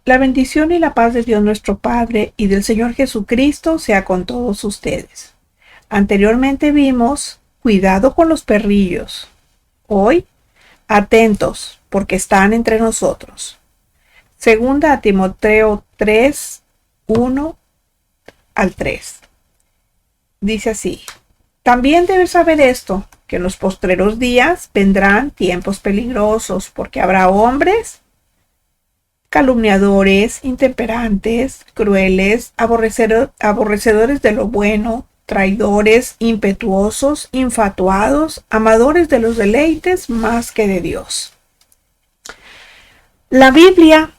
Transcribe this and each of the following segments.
La bendición y la paz de Dios nuestro Padre y del Señor Jesucristo sea con todos ustedes. Anteriormente vimos cuidado con los perrillos. Hoy, atentos, porque están entre nosotros. Segunda a Timoteo 3, 1 al 3. Dice así: también debes saber esto, que en los postreros días vendrán tiempos peligrosos, porque habrá hombres calumniadores, intemperantes, crueles, aborrecedores de lo bueno, traidores, impetuosos, infatuados, amadores de los deleites más que de Dios. La Biblia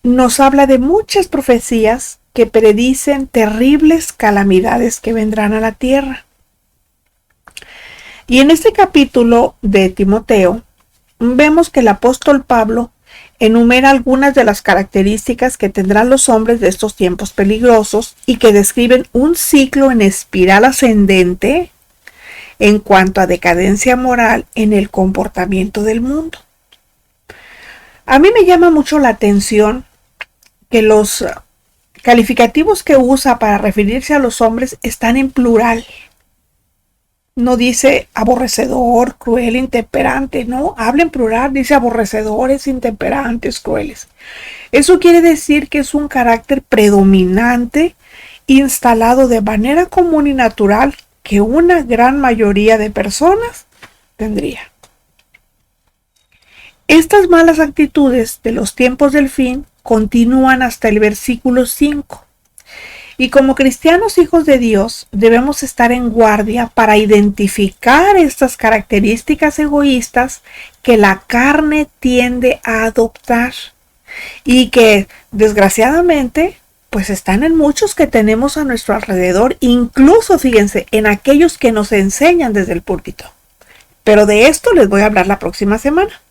nos habla de muchas profecías que predicen terribles calamidades que vendrán a la tierra. Y en este capítulo de Timoteo, vemos que el apóstol Pablo enumera algunas de las características que tendrán los hombres de estos tiempos peligrosos y que describen un ciclo en espiral ascendente en cuanto a decadencia moral en el comportamiento del mundo. A mí me llama mucho la atención que los calificativos que usa para referirse a los hombres están en plural. No dice aborrecedor, cruel, intemperante, no, habla en plural, dice aborrecedores, intemperantes, crueles. Eso quiere decir que es un carácter predominante instalado de manera común y natural que una gran mayoría de personas tendría. Estas malas actitudes de los tiempos del fin continúan hasta el versículo 5. Y como cristianos hijos de Dios, debemos estar en guardia para identificar estas características egoístas que la carne tiende a adoptar y que, desgraciadamente, pues están en muchos que tenemos a nuestro alrededor, incluso, fíjense, en aquellos que nos enseñan desde el púlpito. Pero de esto les voy a hablar la próxima semana.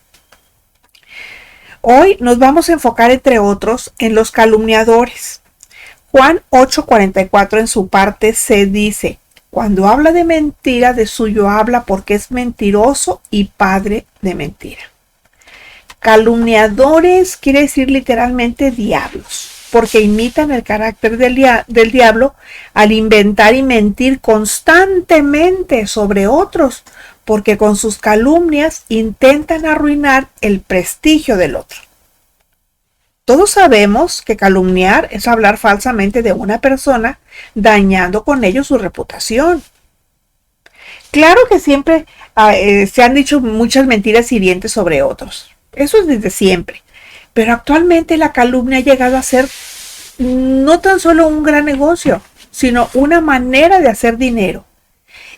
Hoy nos vamos a enfocar, entre otros, en los calumniadores. Juan 8:44 en su parte C dice: cuando habla de mentira, de suyo habla porque es mentiroso y padre de mentira. Calumniadores quiere decir literalmente diablos, porque imitan el carácter del diablo al inventar y mentir constantemente sobre otros, porque con sus calumnias intentan arruinar el prestigio del otro. Todos sabemos que calumniar es hablar falsamente de una persona, dañando con ello su reputación. Claro que siempre se han dicho muchas mentiras hirientes sobre otros. Eso es desde siempre. Pero actualmente la calumnia ha llegado a ser no tan solo un gran negocio, sino una manera de hacer dinero.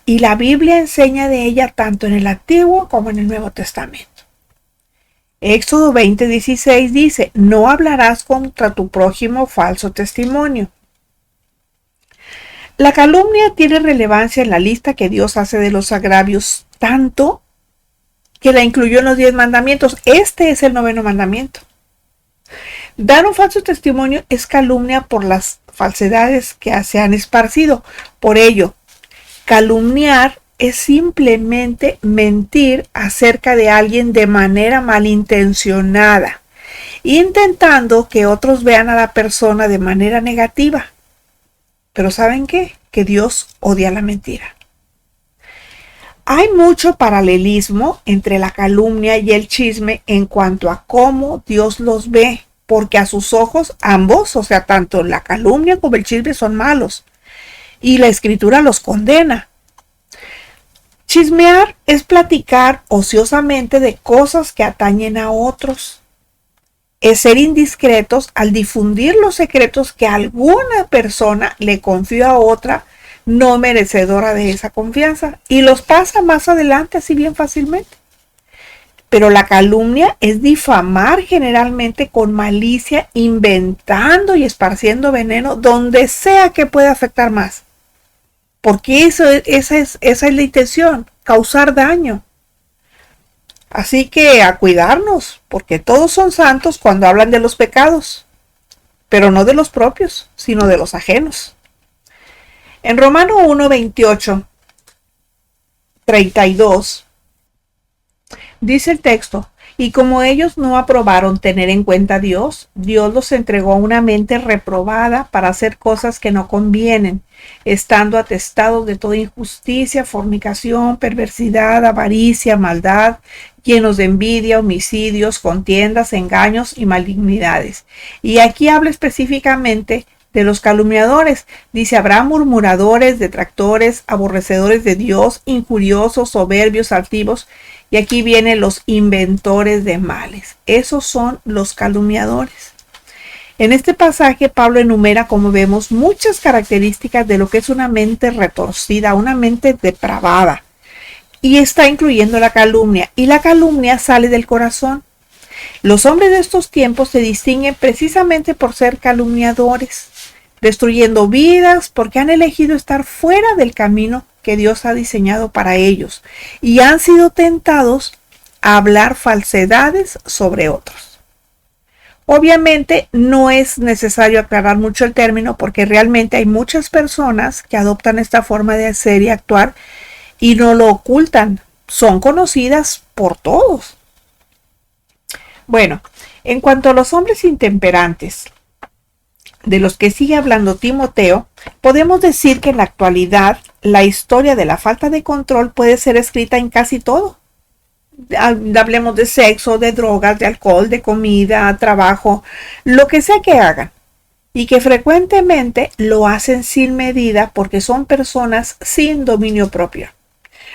Y la Biblia enseña de ella tanto en el Antiguo como en el Nuevo Testamento. Éxodo 20:16 dice: no hablarás contra tu prójimo falso testimonio. La calumnia tiene relevancia en la lista que Dios hace de los agravios, tanto que la incluyó en los 10 mandamientos. Este es el 9º mandamiento. Dar un falso testimonio es calumnia por las falsedades que se han esparcido. Por ello, calumniar es simplemente mentir acerca de alguien de manera malintencionada, intentando que otros vean a la persona de manera negativa. Pero ¿saben qué? Que Dios odia la mentira. Hay mucho paralelismo entre la calumnia y el chisme en cuanto a cómo Dios los ve, porque a sus ojos ambos, o sea, tanto la calumnia como el chisme son malos, y la Escritura los condena. Chismear es platicar ociosamente de cosas que atañen a otros. Es ser indiscretos al difundir los secretos que alguna persona le confió a otra no merecedora de esa confianza y los pasa más adelante así bien fácilmente. Pero la calumnia es difamar generalmente con malicia, inventando y esparciendo veneno donde sea que pueda afectar más. Porque esa es la intención, causar daño. Así que a cuidarnos, porque todos son santos cuando hablan de los pecados, pero no de los propios, sino de los ajenos. En Romanos 1:28, 32, dice el texto: Y como ellos no aprobaron tener en cuenta a Dios, Dios los entregó a una mente reprobada para hacer cosas que no convienen, estando atestados de toda injusticia, fornicación, perversidad, avaricia, maldad, llenos de envidia, homicidios, contiendas, engaños y malignidades. Y aquí habla específicamente de los calumniadores. Dice, habrá murmuradores, detractores, aborrecedores de Dios, injuriosos, soberbios, altivos. Y aquí vienen los inventores de males. Esos son los calumniadores. En este pasaje Pablo enumera, como vemos, muchas características de lo que es una mente retorcida, una mente depravada. Y está incluyendo la calumnia. Y la calumnia sale del corazón. Los hombres de estos tiempos se distinguen precisamente por ser calumniadores, destruyendo vidas porque han elegido estar fuera del camino que Dios ha diseñado para ellos y han sido tentados a hablar falsedades sobre otros. Obviamente no es necesario aclarar mucho el término porque realmente hay muchas personas que adoptan esta forma de hacer y actuar y no lo ocultan. Son conocidas por todos. Bueno, en cuanto a los hombres intemperantes, de los que sigue hablando Timoteo, podemos decir que en la actualidad la historia de la falta de control puede ser escrita en casi todo. Hablemos de sexo, de drogas, de alcohol, de comida, trabajo, lo que sea que hagan. Y que frecuentemente lo hacen sin medida porque son personas sin dominio propio.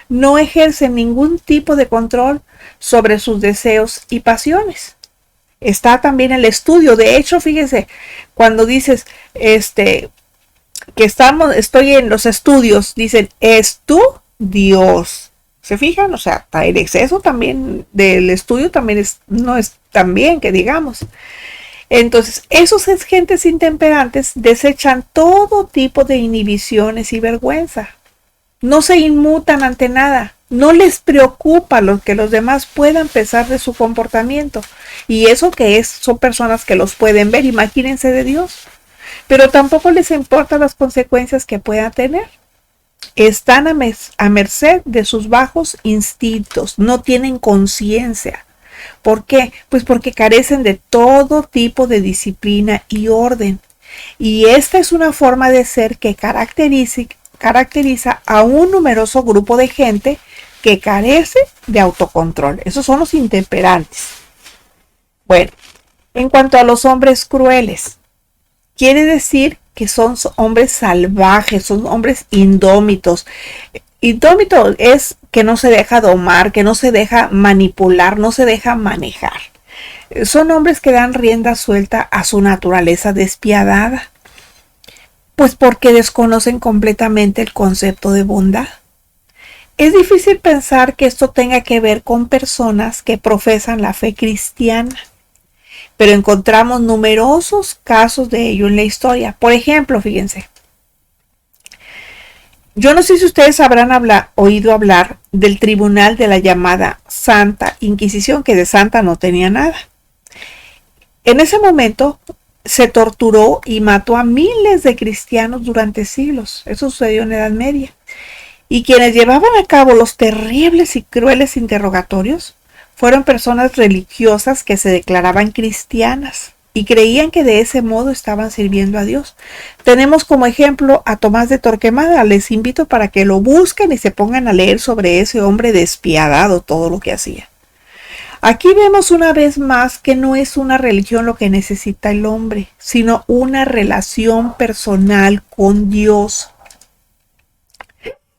No ejercen ningún tipo de control sobre sus deseos y pasiones. Está también el estudio. De hecho, fíjense, cuando dices que estoy en los estudios, dicen, es tu Dios. ¿Se fijan? O sea, el exceso también del estudio también no es tan bien que digamos. Entonces, esos gentes intemperantes desechan todo tipo de inhibiciones y vergüenza. No se inmutan ante nada. No les preocupa lo que los demás puedan pensar de su comportamiento. Y eso que son personas que los pueden ver, imagínense de Dios. Pero tampoco les importan las consecuencias que puedan tener. Están a merced de sus bajos instintos, no tienen conciencia. ¿Por qué? Pues porque carecen de todo tipo de disciplina y orden. Y esta es una forma de ser que caracteriza a un numeroso grupo de gente que carece de autocontrol. Esos son los intemperantes. Bueno, en cuanto a los hombres crueles, quiere decir que son hombres salvajes, son hombres indómitos. Indómito es que no se deja domar, que no se deja manipular, no se deja manejar. Son hombres que dan rienda suelta a su naturaleza despiadada, pues porque desconocen completamente el concepto de bondad. Es difícil pensar que esto tenga que ver con personas que profesan la fe cristiana, pero encontramos numerosos casos de ello en la historia. Por ejemplo, fíjense, yo no sé si ustedes habrán oído hablar del tribunal de la llamada Santa Inquisición, que de santa no tenía nada. En ese momento se torturó y mató a miles de cristianos durante siglos. Eso sucedió en la Edad Media. Y quienes llevaban a cabo los terribles y crueles interrogatorios fueron personas religiosas que se declaraban cristianas y creían que de ese modo estaban sirviendo a Dios. Tenemos como ejemplo a Tomás de Torquemada. Les invito para que lo busquen y se pongan a leer sobre ese hombre despiadado, todo lo que hacía. Aquí vemos una vez más que no es una religión lo que necesita el hombre, sino una relación personal con Dios.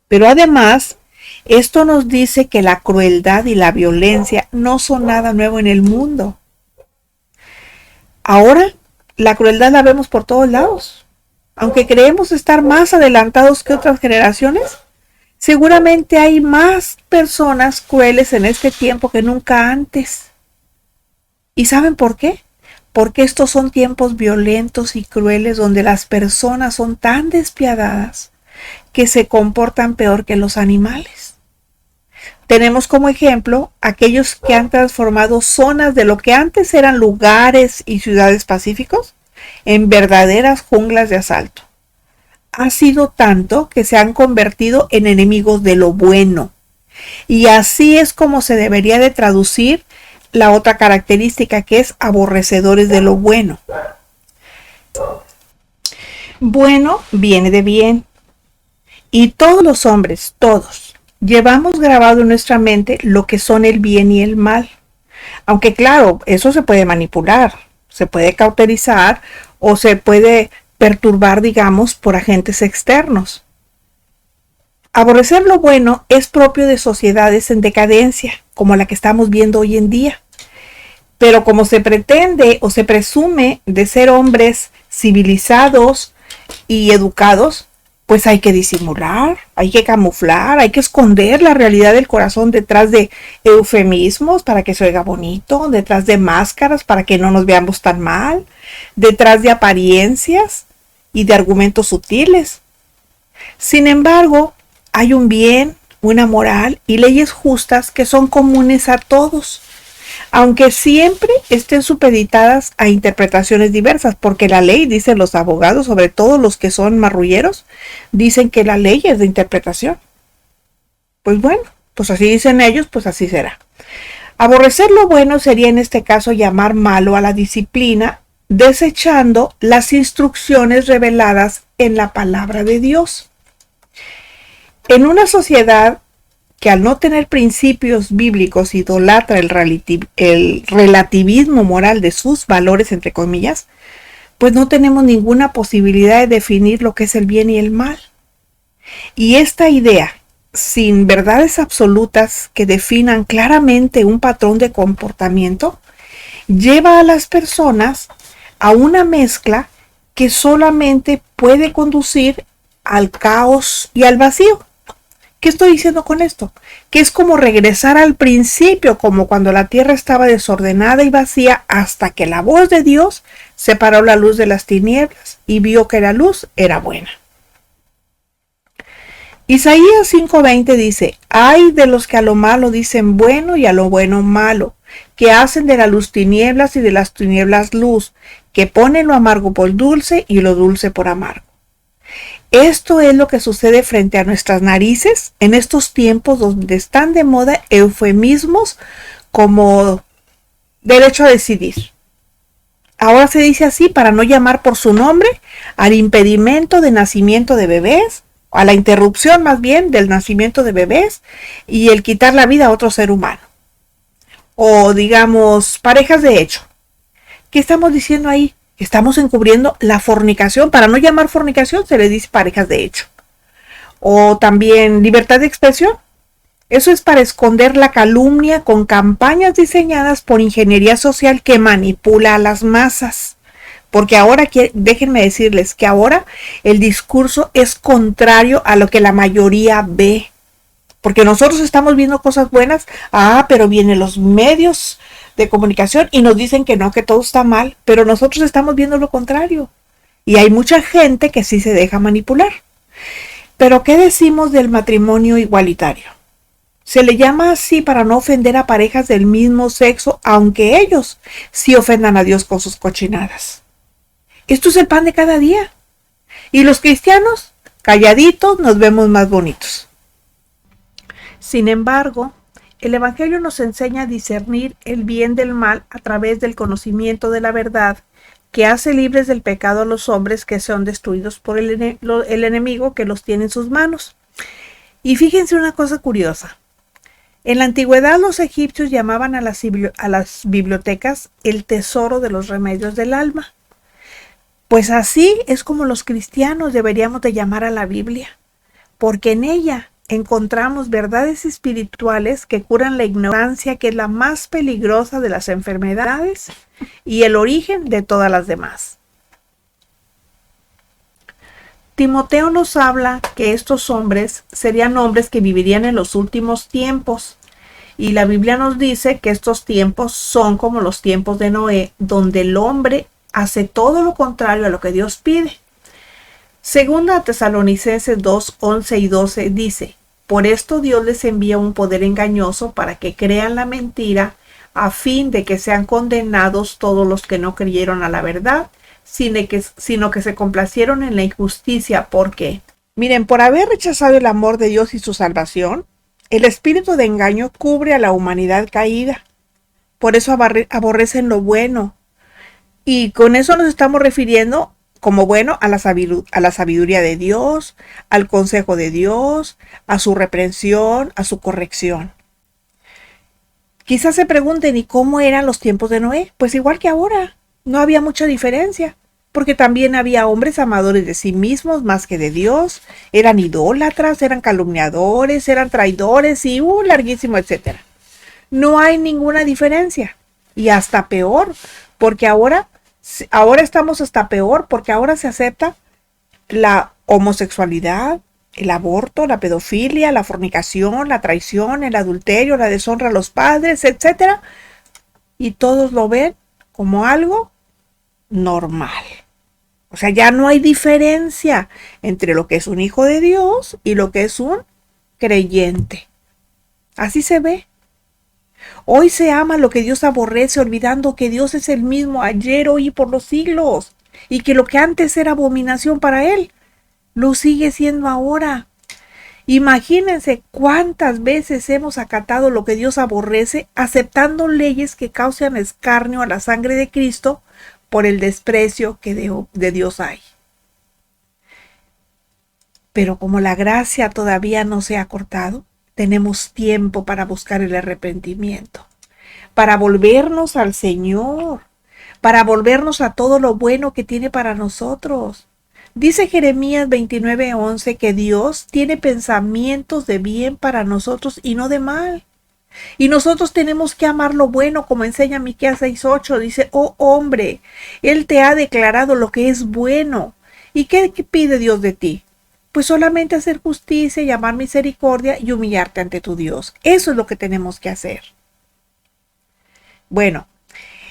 Pero además, esto nos dice que la crueldad y la violencia no son nada nuevo en el mundo. Ahora, la crueldad la vemos por todos lados. Aunque creemos estar más adelantados que otras generaciones, seguramente hay más personas crueles en este tiempo que nunca antes. ¿Y saben por qué? Porque estos son tiempos violentos y crueles donde las personas son tan despiadadas que se comportan peor que los animales. Tenemos como ejemplo aquellos que han transformado zonas de lo que antes eran lugares y ciudades pacíficos en verdaderas junglas de asalto. Ha sido tanto que se han convertido en enemigos de lo bueno. Y así es como se debería de traducir la otra característica, que es aborrecedores de lo bueno. Bueno viene de bien. Y todos los hombres, todos, llevamos grabado en nuestra mente lo que son el bien y el mal. Aunque claro, eso se puede manipular, se puede cauterizar o se puede perturbar, digamos, por agentes externos. Aborrecer lo bueno es propio de sociedades en decadencia, como la que estamos viendo hoy en día. Pero como se pretende o se presume de ser hombres civilizados y educados, pues hay que disimular, hay que camuflar, hay que esconder la realidad del corazón detrás de eufemismos para que se oiga bonito, detrás de máscaras para que no nos veamos tan mal, detrás de apariencias y de argumentos sutiles. Sin embargo, hay un bien, una moral y leyes justas que son comunes a todos, aunque siempre estén supeditadas a interpretaciones diversas, porque la ley, dicen los abogados, sobre todo los que son marrulleros, dicen que la ley es de interpretación. Pues bueno, pues así dicen ellos, pues así será. Aborrecer lo bueno sería en este caso llamar malo a la disciplina, desechando las instrucciones reveladas en la palabra de Dios. En una sociedad que al no tener principios bíblicos idolatra el relativismo moral de sus valores, entre comillas, pues no tenemos ninguna posibilidad de definir lo que es el bien y el mal. Y esta idea, sin verdades absolutas que definan claramente un patrón de comportamiento, lleva a las personas a una mezcla que solamente puede conducir al caos y al vacío. ¿Qué estoy diciendo con esto? Que es como regresar al principio, como cuando la tierra estaba desordenada y vacía, hasta que la voz de Dios separó la luz de las tinieblas y vio que la luz era buena. Isaías 5:20 dice: ay de los que a lo malo dicen bueno y a lo bueno malo, que hacen de la luz tinieblas y de las tinieblas luz, que ponen lo amargo por dulce y lo dulce por amargo. Esto es lo que sucede frente a nuestras narices en estos tiempos donde están de moda eufemismos como derecho a decidir. Ahora se dice así para no llamar por su nombre al impedimento de nacimiento de bebés, a la interrupción más bien del nacimiento de bebés y el quitar la vida a otro ser humano. O digamos, parejas de hecho. ¿Qué estamos diciendo ahí? Estamos encubriendo la fornicación. Para no llamar fornicación se le dice parejas de hecho. O también libertad de expresión. Eso es para esconder la calumnia con campañas diseñadas por ingeniería social que manipula a las masas. Porque ahora, déjenme decirles que ahora el discurso es contrario a lo que la mayoría ve. Porque nosotros estamos viendo cosas buenas, pero vienen los medios de comunicación y nos dicen que no, que todo está mal, pero nosotros estamos viendo lo contrario. Y hay mucha gente que sí se deja manipular. Pero ¿qué decimos del matrimonio igualitario? Se le llama así para no ofender a parejas del mismo sexo, aunque ellos sí ofendan a Dios con sus cochinadas. Esto es el pan de cada día. Y los cristianos, calladitos, nos vemos más bonitos. Sin embargo, el Evangelio nos enseña a discernir el bien del mal a través del conocimiento de la verdad, que hace libres del pecado a los hombres que son destruidos por el enemigo que los tiene en sus manos. Y fíjense una cosa curiosa. En la antigüedad los egipcios llamaban a las bibliotecas el tesoro de los remedios del alma. Pues así es como los cristianos deberíamos de llamar a la Biblia, porque en ella encontramos verdades espirituales que curan la ignorancia, que es la más peligrosa de las enfermedades y el origen de todas las demás. Timoteo nos habla que estos hombres serían hombres que vivirían en los últimos tiempos, y la Biblia nos dice que estos tiempos son como los tiempos de Noé, donde el hombre hace todo lo contrario a lo que Dios pide. Segunda Tesalonicenses 2, 11 y 12 dice: por esto Dios les envía un poder engañoso para que crean la mentira, a fin de que sean condenados todos los que no creyeron a la verdad, sino que se complacieron en la injusticia, porque, miren, por haber rechazado el amor de Dios y su salvación, el espíritu de engaño cubre a la humanidad caída. Por eso aborrecen lo bueno. Y con eso nos estamos refiriendo como bueno a la sabiduría de Dios, al consejo de Dios, a su reprensión, a su corrección. Quizás se pregunten, ¿y cómo eran los tiempos de Noé? Pues igual que ahora, no había mucha diferencia, porque también había hombres amadores de sí mismos más que de Dios, eran idólatras, eran calumniadores, eran traidores y un larguísimo etcétera. No hay ninguna diferencia. Y hasta peor, porque ahora estamos hasta peor, porque ahora se acepta la homosexualidad, el aborto, la pedofilia, la fornicación, la traición, el adulterio, la deshonra a los padres, etcétera. Y todos lo ven como algo normal. O sea, ya no hay diferencia entre lo que es un hijo de Dios y lo que es un creyente. Así se ve. Hoy se ama lo que Dios aborrece, olvidando que Dios es el mismo ayer, hoy y por los siglos, y que lo que antes era abominación para Él, lo sigue siendo ahora. Imagínense cuántas veces hemos acatado lo que Dios aborrece, aceptando leyes que causan escarnio a la sangre de Cristo por el desprecio que de Dios hay. Pero como la gracia todavía no se ha cortado, tenemos tiempo para buscar el arrepentimiento, para volvernos al Señor, para volvernos a todo lo bueno que tiene para nosotros. Dice Jeremías 29:11 que Dios tiene pensamientos de bien para nosotros y no de mal. Y nosotros tenemos que amar lo bueno, como enseña Miqueas 6:8. Dice, oh hombre, Él te ha declarado lo que es bueno. ¿Y qué pide Dios de ti? Pues solamente hacer justicia y amar misericordia y humillarte ante tu Dios. Eso es lo que tenemos que hacer. Bueno,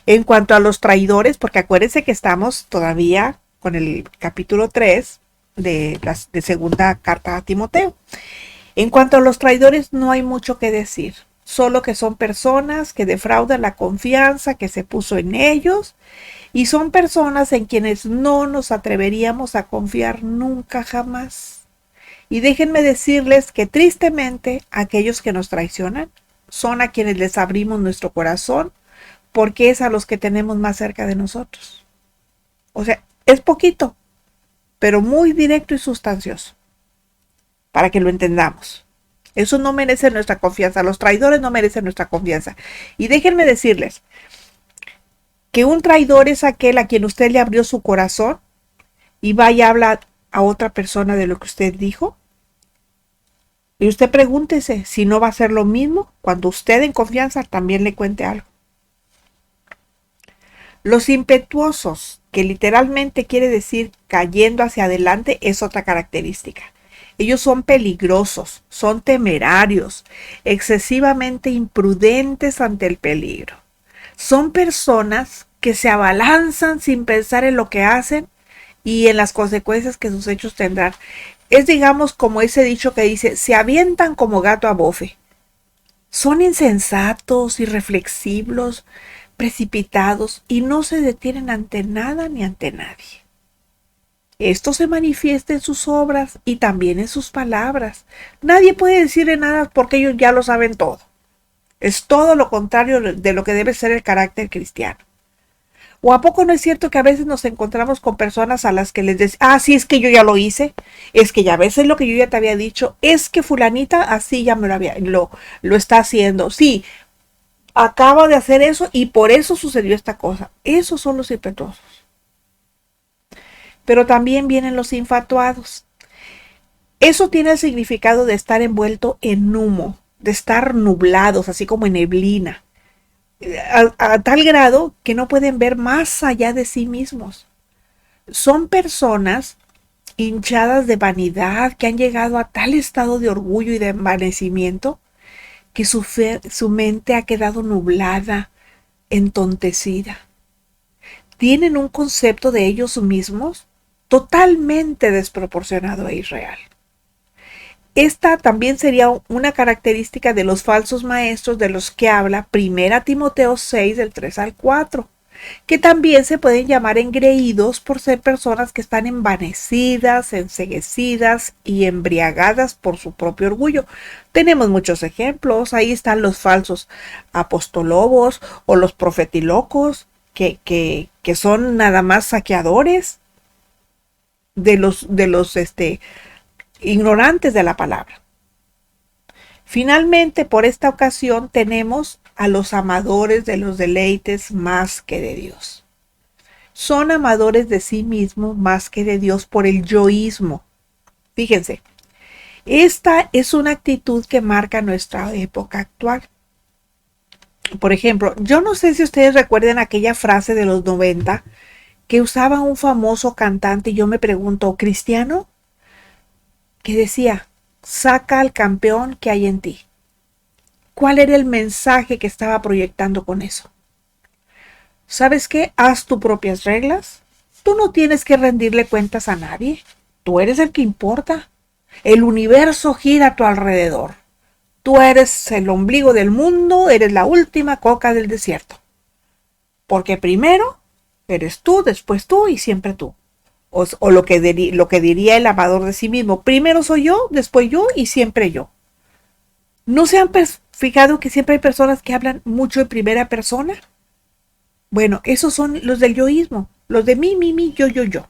en cuanto a los traidores, porque acuérdense que estamos todavía con el capítulo 3 de segunda carta a Timoteo. En cuanto a los traidores, no hay mucho que decir, solo que son personas que defraudan la confianza que se puso en ellos y son personas en quienes no nos atreveríamos a confiar nunca jamás. Y déjenme decirles que tristemente aquellos que nos traicionan son a quienes les abrimos nuestro corazón porque es a los que tenemos más cerca de nosotros. O sea, es poquito, pero muy directo y sustancioso, para que lo entendamos. Eso no merece nuestra confianza, los traidores no merecen nuestra confianza. Y déjenme decirles que un traidor es aquel a quien usted le abrió su corazón y va y habla a otra persona de lo que usted dijo. Y usted pregúntese si no va a ser lo mismo cuando usted en confianza también le cuente algo. Los impetuosos, que literalmente quiere decir cayendo hacia adelante, es otra característica. Ellos son peligrosos, son temerarios, excesivamente imprudentes ante el peligro. Son personas que se abalanzan sin pensar en lo que hacen y en las consecuencias que sus hechos tendrán. Es, digamos, como ese dicho que dice, se avientan como gato a bofe. Son insensatos, irreflexivos, precipitados y no se detienen ante nada ni ante nadie. Esto se manifiesta en sus obras y también en sus palabras. Nadie puede decirle nada porque ellos ya lo saben todo. Es todo lo contrario de lo que debe ser el carácter cristiano. ¿O a poco no es cierto que a veces nos encontramos con personas a las que les decimos, sí, es que yo ya lo hice, es que ya a veces lo que yo ya te había dicho, es que fulanita así ya me lo está haciendo, sí, acaba de hacer eso y por eso sucedió esta cosa? Esos son los impetuosos. Pero también vienen los infatuados. Eso tiene el significado de estar envuelto en humo, de estar nublados, así como en neblina, a tal grado que no pueden ver más allá de sí mismos. Son personas hinchadas de vanidad que han llegado a tal estado de orgullo y de envanecimiento que su mente ha quedado nublada, entontecida. Tienen un concepto de ellos mismos totalmente desproporcionado e irreal. Esta también sería una característica de los falsos maestros de los que habla 1 Timoteo 6 del 3 al 4. que también se pueden llamar engreídos por ser personas que están envanecidas, enceguecidas y embriagadas por su propio orgullo. Tenemos muchos ejemplos, ahí están los falsos apostolobos o los profetilocos, que son nada más saqueadores de los ignorantes de la palabra. Finalmente, por esta ocasión tenemos a los amadores de los deleites más que de Dios. Son amadores de sí mismos más que de Dios por el yoísmo. Fíjense, esta es una actitud que marca nuestra época actual. Por ejemplo, yo no sé si ustedes recuerdan aquella frase de los 90 que usaba un famoso cantante, y yo me pregunto, ¿cristiano? Que decía, saca al campeón que hay en ti. ¿Cuál era el mensaje que estaba proyectando con eso? ¿Sabes qué? Haz tus propias reglas. Tú no tienes que rendirle cuentas a nadie. Tú eres el que importa. El universo gira a tu alrededor. Tú eres el ombligo del mundo, eres la última coca del desierto. Porque primero eres tú, después tú y siempre tú. O lo que diría el amador de sí mismo. Primero soy yo, después yo y siempre yo. ¿No se han fijado que siempre hay personas que hablan mucho en primera persona? Bueno, esos son los del yoísmo, los de mí, yo.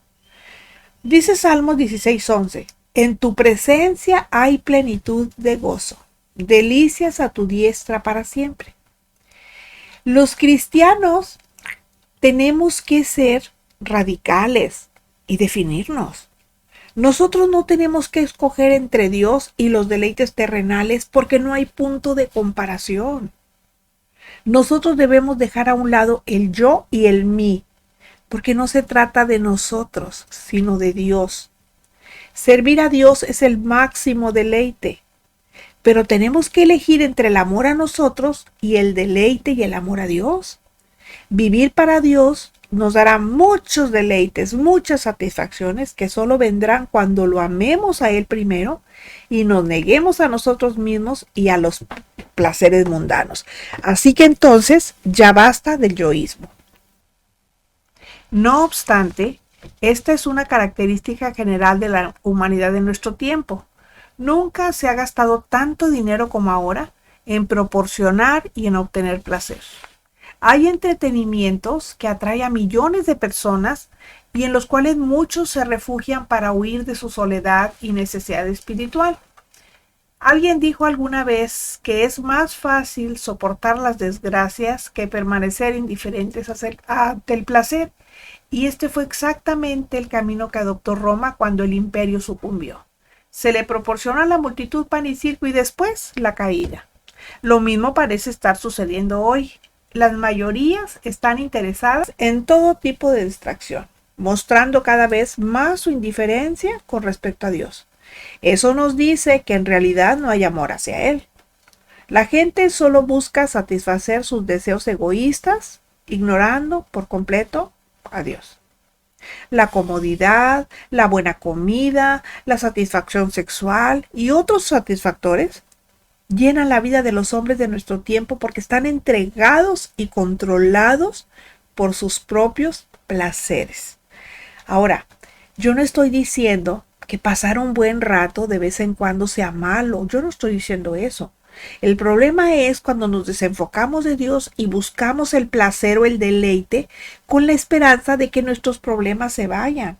Dice Salmos 16:11, en tu presencia hay plenitud de gozo, delicias a tu diestra para siempre. Los cristianos tenemos que ser radicales y definirnos. Nosotros no tenemos que escoger entre Dios y los deleites terrenales porque no hay punto de comparación. Nosotros debemos dejar a un lado el yo y el mí, porque no se trata de nosotros, sino de Dios. Servir a Dios es el máximo deleite, pero tenemos que elegir entre el amor a nosotros y el deleite y el amor a Dios. Vivir para Dios nos dará muchos deleites, muchas satisfacciones que solo vendrán cuando lo amemos a Él primero y nos neguemos a nosotros mismos y a los placeres mundanos. Así que entonces ya basta del yoísmo. No obstante, esta es una característica general de la humanidad de nuestro tiempo. Nunca se ha gastado tanto dinero como ahora en proporcionar y en obtener placer. Hay entretenimientos que atraen a millones de personas y en los cuales muchos se refugian para huir de su soledad y necesidad espiritual. Alguien dijo alguna vez que es más fácil soportar las desgracias que permanecer indiferentes ante el placer, y este fue exactamente el camino que adoptó Roma cuando el imperio sucumbió. Se le proporciona a la multitud pan y circo y después la caída. Lo mismo parece estar sucediendo hoy. Las mayorías están interesadas en todo tipo de distracción, mostrando cada vez más su indiferencia con respecto a Dios. Eso nos dice que en realidad no hay amor hacia Él. La gente solo busca satisfacer sus deseos egoístas, ignorando por completo a Dios. La comodidad, la buena comida, la satisfacción sexual y otros satisfactores llenan la vida de los hombres de nuestro tiempo porque están entregados y controlados por sus propios placeres. Ahora, yo no estoy diciendo que pasar un buen rato de vez en cuando sea malo. Yo no estoy diciendo eso. El problema es cuando nos desenfocamos de Dios y buscamos el placer o el deleite con la esperanza de que nuestros problemas se vayan.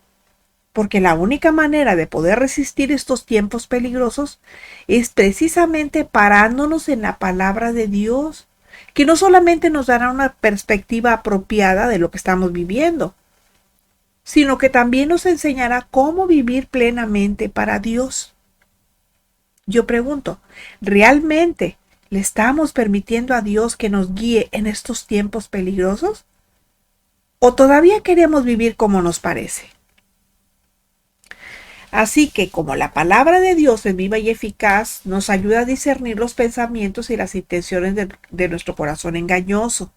Porque la única manera de poder resistir estos tiempos peligrosos es precisamente parándonos en la palabra de Dios, que no solamente nos dará una perspectiva apropiada de lo que estamos viviendo, sino que también nos enseñará cómo vivir plenamente para Dios. Yo pregunto, ¿realmente le estamos permitiendo a Dios que nos guíe en estos tiempos peligrosos? ¿O todavía queremos vivir como nos parece? Así que como la palabra de Dios es viva y eficaz, nos ayuda a discernir los pensamientos y las intenciones de nuestro corazón engañoso.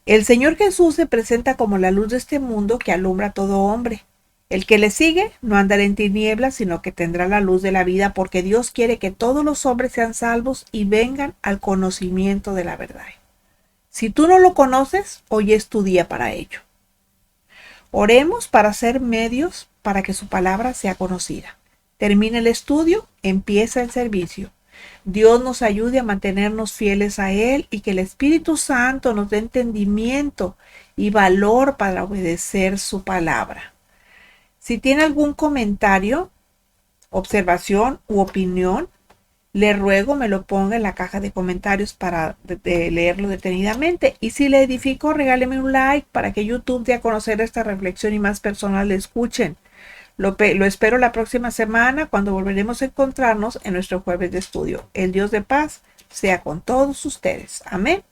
El Señor Jesús se presenta como la luz de este mundo que alumbra a todo hombre. El que le sigue no andará en tinieblas, sino que tendrá la luz de la vida, porque Dios quiere que todos los hombres sean salvos y vengan al conocimiento de la verdad. Si tú no lo conoces, hoy es tu día para ello. Oremos para ser medios para que su palabra sea conocida. Termina el estudio, empieza el servicio. Dios nos ayude a mantenernos fieles a Él y que el Espíritu Santo nos dé entendimiento y valor para obedecer su palabra. Si tiene algún comentario, observación u opinión, le ruego me lo ponga en la caja de comentarios para leerlo detenidamente. Y si le edificó, regáleme un like para que YouTube dé a conocer esta reflexión y más personas le escuchen. Lo espero la próxima semana cuando volveremos a encontrarnos en nuestro jueves de estudio. El Dios de paz sea con todos ustedes. Amén.